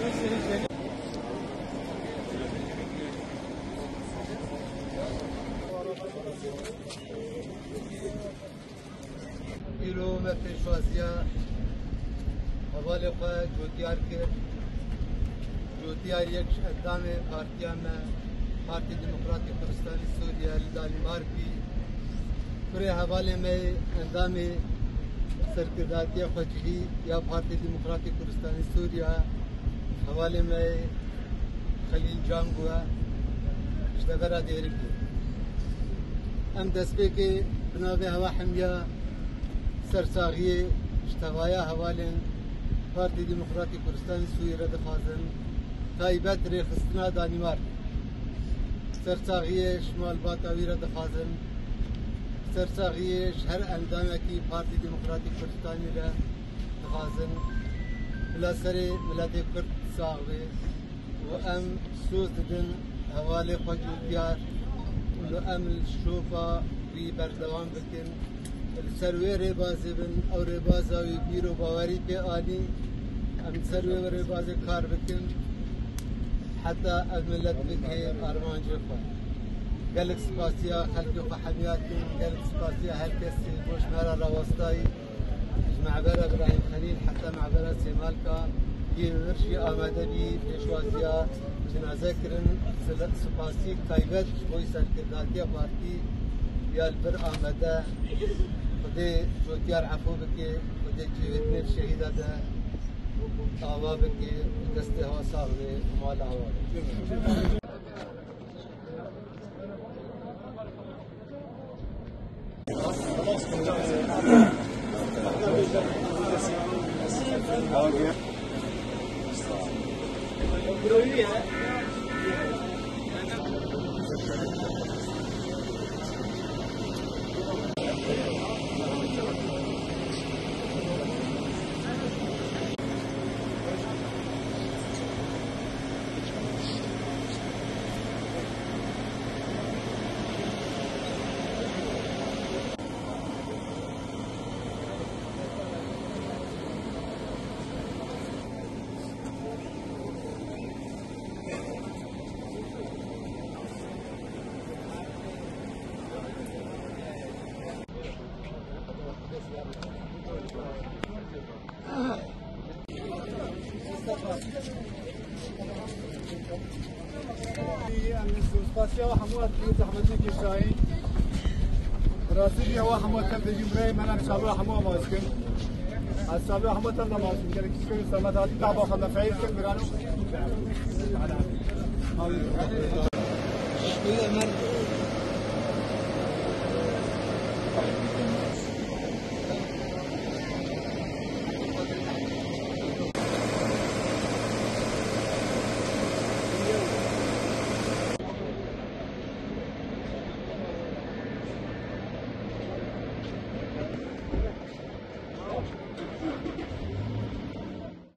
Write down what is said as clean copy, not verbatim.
ایرو و پیشوازیا حوالی خواه جوتیار کرد جوتیار یک اقدام پارتیان پارتی دموکراتی کردستانی سوریا لدانمارک بی برای حوالی میں اقدام سرکرداتی خواجهی یا پارتی دموکراتی کردستانی سوریا حوالی میں خلیل جانگوه اشتغل دیری بود ام دست به که بنابه هوا حمیه سرساغیه اشتغایا حوالین پارتی دموکراتی کردستان سوریه را دخوازن تایبت ریخستنا دانمارک سرساغیه شمال باتاوی را دخوازن سرساغیه هر اندامه کی پارتی دموکراتی کردستانی را دخوازن بلا سر ملت کرد ساغوه و ام سوز ددن حوالی خواجوتیار و ام الشوفا بی بردوان بکن سروی ربازی بن او ربازاوی بیرو باوری پی آنی ام سروی و ربازی کار بکن حتی از ملت بکه آرمان جفا گلک سپاسیا خلقی و حمیات کن گلک سپاسیا هر کسی بوش مرا راوستایی معبر ابراهیم خلیل حتی معبر سیمال کا یہ ورشی آمده بی پیشوازیا جنازه کرن سپاسی تایبت بوی سرکرداتی پارتی یا البر آمده خدای جوتیار عفو بکی خدای جهدنی شهید ده آوا بکی دسته ها ساغده مال آوا سپاسیا و هموات که زحمت نکشتایی راستی هوا هموات کم دیگه برای منم شابه هموات ماسکن از شابه هموات هم نماسکن که کسی که سلامت هاتی تابا خدا فعیل که برانو